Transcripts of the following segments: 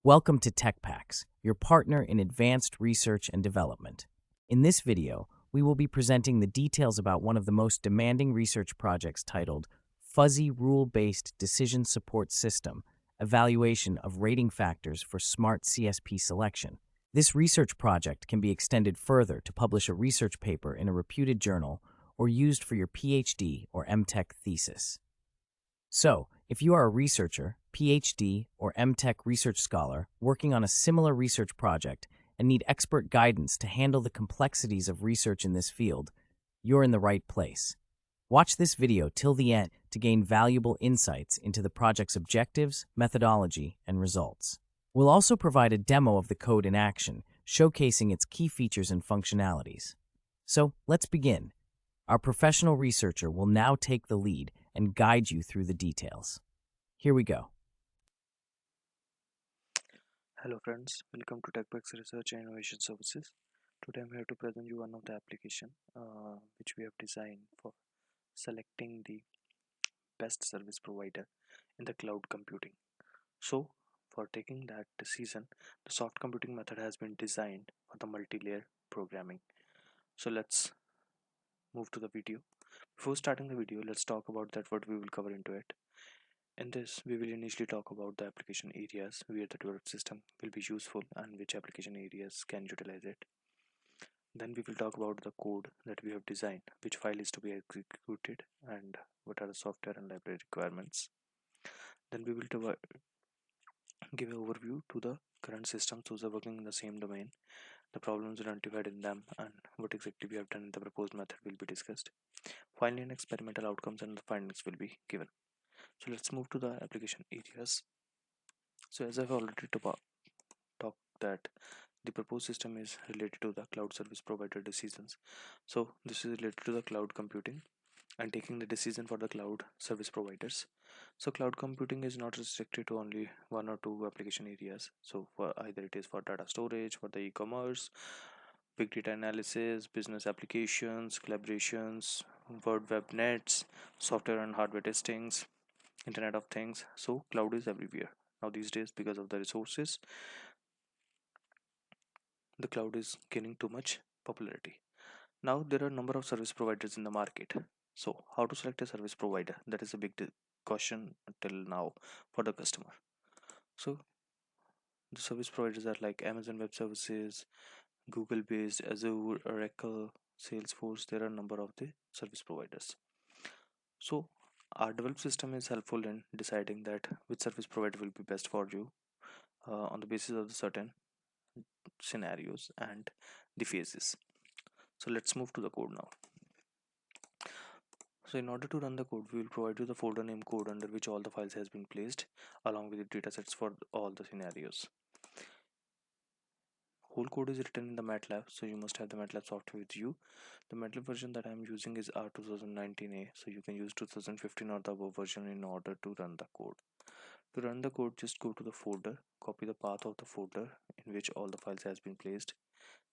Welcome to TechPacks, your partner in advanced research and development. In this video, we will be presenting the details about one of the most demanding research projects titled Fuzzy Rule-Based Decision Support System, Evaluation of Rating Factors for Smart CSP Selection. This research project can be extended further to publish a research paper in a reputed journal or used for your PhD or MTech thesis. So, if you are a researcher, PhD, or MTech research scholar working on a similar research project and need expert guidance to handle the complexities of research in this field, you're in the right place. Watch this video till the end to gain valuable insights into the project's objectives, methodology, and results. We'll also provide a demo of the code in action, showcasing its key features and functionalities. So, let's begin. Our professional researcher will now take the lead and guide you through the details. Here we go. Hello friends, welcome to TechPacks Research and Innovation Services. Today I'm here to present you one of the application which we have designed for selecting the best service provider in the cloud computing. So for taking that decision, the soft computing method has been designed for the multi-layer programming. So let's move to the video. Before starting the video, let's talk about that what we will cover into it. In this, we will initially talk about the application areas where the developed system will be useful and which application areas can utilize it. Then we will talk about the code that we have designed, which file is to be executed, and what are the software and library requirements. Then we will give an overview to the current systems those are working in the same domain, the problems identified in them, and what exactly we have done in the proposed method will be discussed. Finally, an experimental outcomes and the findings will be given. So let's move to the application areas. So as I've already talked that the proposed system is related to the cloud service provider decisions. So this is related to the cloud computing and taking the decision for the cloud service providers. So cloud computing is not restricted to only one or two application areas. So for either it is for data storage, for the e-commerce, big data analysis, business applications, collaborations, word web nets, software and hardware testings, internet of things. So cloud is everywhere now these days because of the resources. The cloud is gaining too much popularity. Now there are a number of service providers in the market. So how to select a service provider? That is a big question till now for the customer. So the service providers are like Amazon Web Services, Google based, Azure, Oracle, Salesforce. There are a number of the service providers. So our developed system is helpful in deciding that which service provider will be best for you on the basis of the certain scenarios and the phases. So let's move to the code now. So in order to run the code, we will provide you the folder name code under which all the files has been placed along with the datasets for all the scenarios. Whole code is written in the MATLAB, so you must have the MATLAB software with you. The MATLAB version that I am using is R2019A, so you can use 2015 or the above version in order to run the code. To run the code, just go to the folder, copy the path of the folder in which all the files has been placed,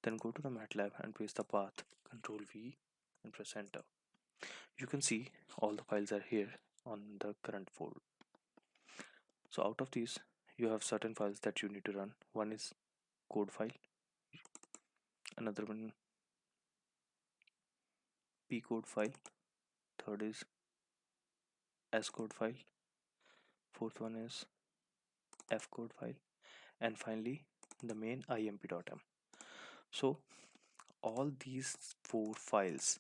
then go to the MATLAB and paste the path, Ctrl V and press enter. You can see all the files are here on the current folder. So out of these, you have certain files that you need to run. One is code file, another one P code file, third is S code file, fourth one is F code file, and finally the main imp.m. So all these four files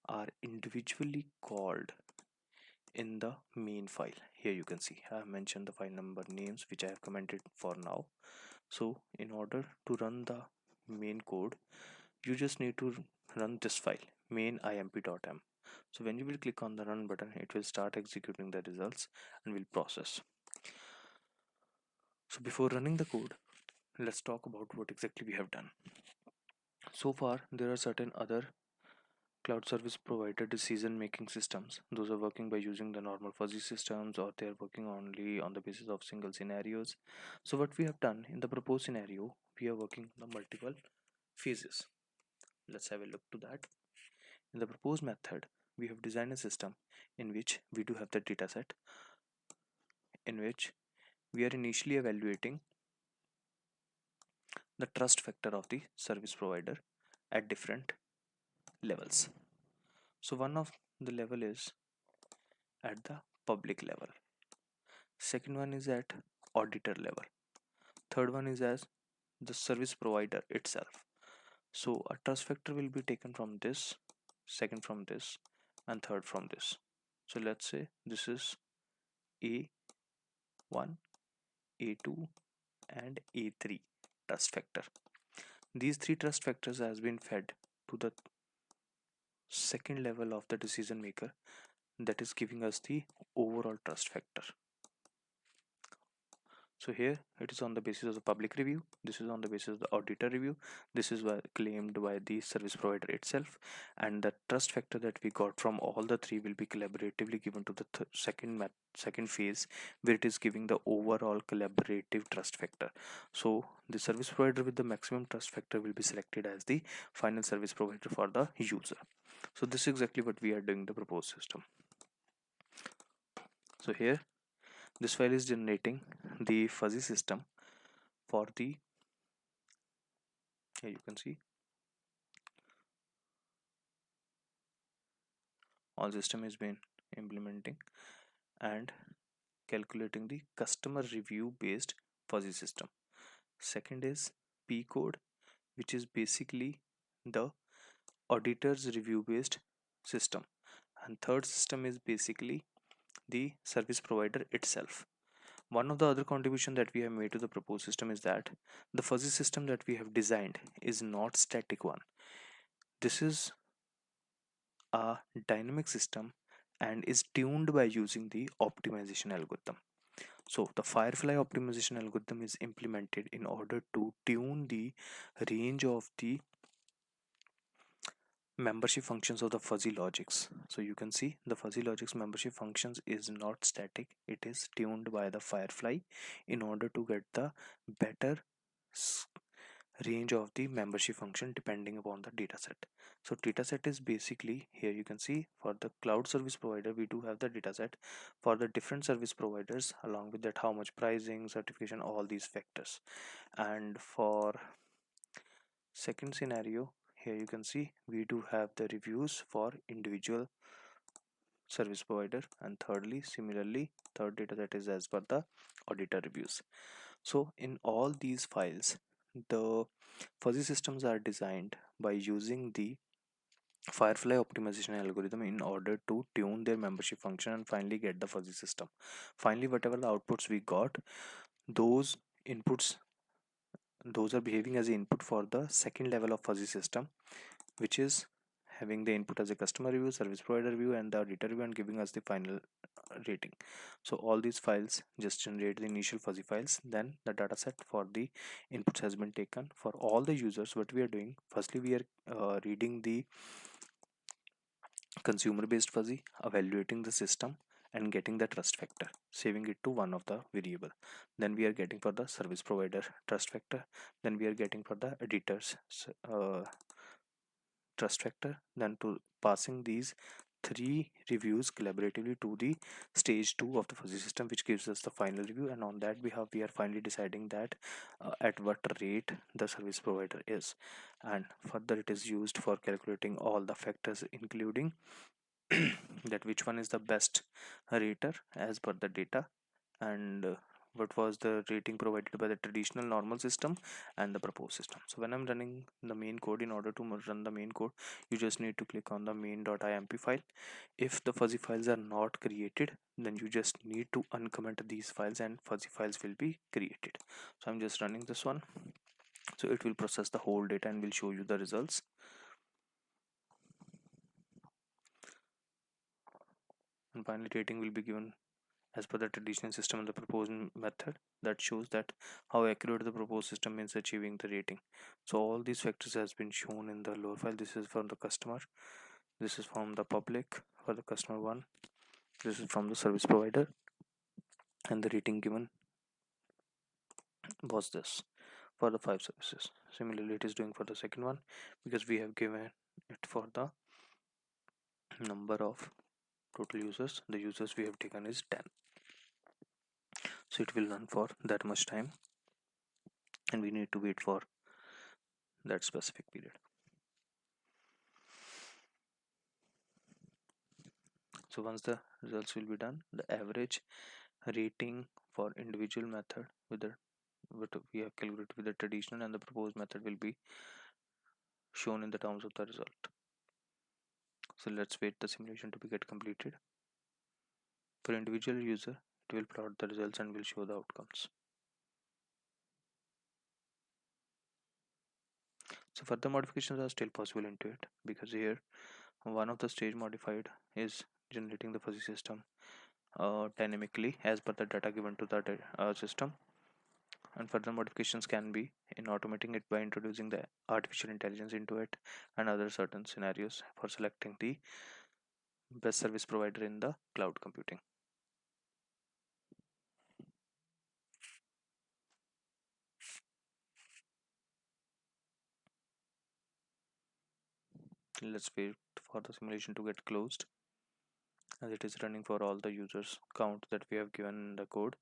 are individually called in the main file. Here you can see I have mentioned the file number names which I have commented for now. So in order to run the main code, you just need to run this file main imp.m. So when you will click on the run button, it will start executing the results and will process. So before running the code, let's talk about what exactly we have done. So far there are certain other cloud service provider decision making systems. Those are working by using the normal fuzzy systems, or they are working only on the basis of single scenarios. So what we have done in the proposed scenario, we are working on the multiple phases. Let's have a look to that. In the proposed method, we have designed a system in which we do have the dataset in which we are initially evaluating the trust factor of the service provider at different levels. So one of the level is at the public level. Second one is at auditor level. Third one is as the service provider itself. So a trust factor will be taken from this, second from this, and third from this. So let's say this is A1, A2, and A3 trust factor. These three trust factors has been fed to the second level of the decision maker, that is giving us the overall trust factor. So here it is on the basis of the public review, this is on the basis of the auditor review, this is claimed by the service provider itself, and the trust factor that we got from all the three will be collaboratively given to the second phase, where it is giving the overall collaborative trust factor. So the service provider with the maximum trust factor will be selected as the final service provider for the user. So this is exactly what we are doing the proposed system. So here this file is generating the fuzzy system for the, here you can see all system is been implementing and calculating the customer review based fuzzy system. Second is P code, which is basically the auditor's review based system, and third system is basically the service provider itself. One of the other contribution that we have made to the proposed system is that the fuzzy system that we have designed is not static one. This is a dynamic system and is tuned by using the optimization algorithm. So the Firefly optimization algorithm is implemented in order to tune the range of the membership functions of the fuzzy logics. So you can see the fuzzy logics membership functions is not static, it is tuned by the Firefly in order to get the better range of the membership function depending upon the dataset. So dataset is basically, here you can see for the cloud service provider we do have the dataset for the different service providers, along with that how much pricing, certification, all these factors. And for second scenario, here you can see we do have the reviews for individual service provider, and thirdly similarly third dataset is as per the auditor reviews. So in all these files the fuzzy systems are designed by using the Firefly optimization algorithm in order to tune their membership function and finally get the fuzzy system. Finally, whatever the outputs we got, those inputs, those are behaving as input for the second level of fuzzy system, which is having the input as a customer review, service provider review, and the auditor review, and giving us the final rating. So all these files just generate the initial fuzzy files, then the dataset for the inputs has been taken for all the users. What we are doing, firstly we are reading the consumer based fuzzy, evaluating the system and getting the trust factor, saving it to one of the variable. Then we are getting for the service provider trust factor, then we are getting for the editors trust factor, then to passing these three reviews collaboratively to the stage 2 of the fuzzy system, which gives us the final review, and on that behalf we are finally deciding that at what rate the service provider is, and further it is used for calculating all the factors including that which one is the best rater as per the data, and what was the rating provided by the traditional normal system and the proposed system. So when I'm running the main code, in order to run the main code you just need to click on the main.imp file. If the fuzzy files are not created, then you just need to uncomment these files and fuzzy files will be created. So I'm just running this one, so it will process the whole data and will show you the results. And finally rating will be given as per the traditional system and the proposed method, that shows that how accurate the proposed system is achieving the rating. So all these factors has been shown in the lower file. This is from the customer, this is from the public for the customer one, this is from the service provider, and the rating given was this for the 5 services. Similarly it is doing for the second one, because we have given it for the number of total users, the users we have taken is 10. So it will run for that much time and we need to wait for that specific period. So once the results will be done, the average rating for individual method with the what we have calculated with the traditional and the proposed method will be shown in the terms of the result. So let's wait the simulation to be get completed. For individual user, it will plot the results and will show the outcomes. So further modifications are still possible into it, because here one of the stage modified is generating the fuzzy system dynamically as per the data given to the system, and further modifications can be in automating it by introducing the artificial intelligence into it and other certain scenarios for selecting the best service provider in the cloud computing. Let's wait for the simulation to get closed, as it is running for all the users count that we have given in the code.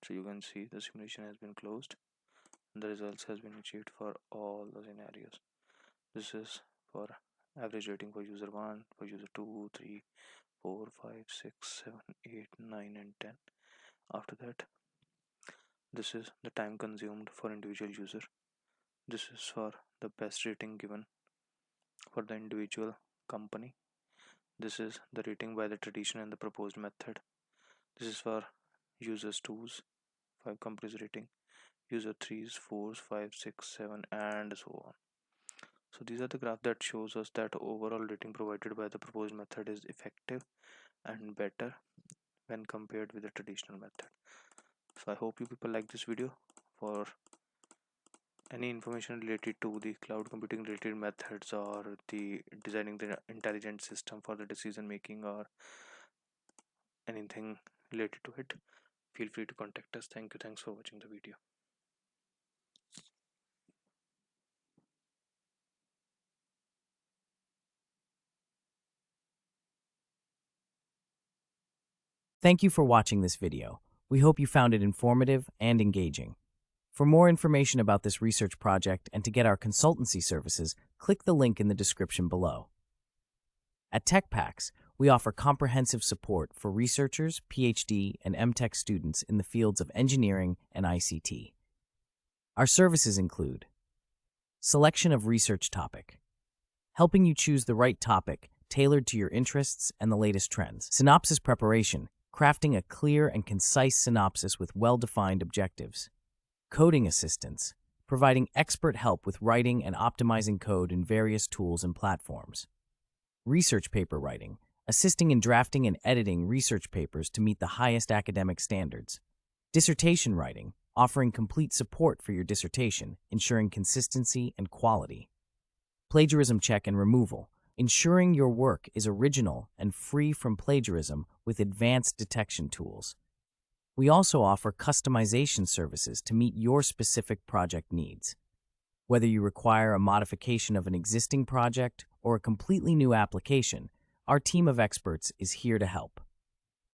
So you can see the simulation has been closed and the results has been achieved for all the scenarios. This is for average rating for user 1, for user 2, 3, 4, 5, 6, 7, 8, 9 and 10. After that, this is the time consumed for individual user. This is for the best rating given for the individual company. This is the rating by the traditional and the proposed method. This is for users 2's 5 companies rating, user 3's 4's 5, 6, 7 and so on. So these are the graph that shows us that overall rating provided by the proposed method is effective and better when compared with the traditional method. So I hope you people like this video. For any information related to the cloud computing related methods or the designing the intelligent system for the decision making or anything related to it, feel free to contact us. Thank you. Thanks for watching the video. Thank you for watching this video. We hope you found it informative and engaging. For more information about this research project and to get our consultancy services, click the link in the description below. At TechPacks, we offer comprehensive support for researchers, PhD, and MTech students in the fields of engineering and ICT. Our services include selection of research topic, helping you choose the right topic tailored to your interests and the latest trends. Synopsis preparation, crafting a clear and concise synopsis with well-defined objectives. Coding assistance, providing expert help with writing and optimizing code in various tools and platforms. Research paper writing, assisting in drafting and editing research papers to meet the highest academic standards. Dissertation writing, offering complete support for your dissertation, ensuring consistency and quality. Plagiarism check and removal, ensuring your work is original and free from plagiarism with advanced detection tools. We also offer customization services to meet your specific project needs. Whether you require a modification of an existing project or a completely new application, our team of experts is here to help.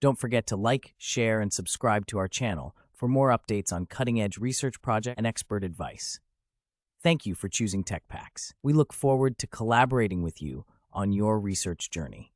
Don't forget to like, share, and subscribe to our channel for more updates on cutting-edge research projects and expert advice. Thank you for choosing TechPacks. We look forward to collaborating with you on your research journey.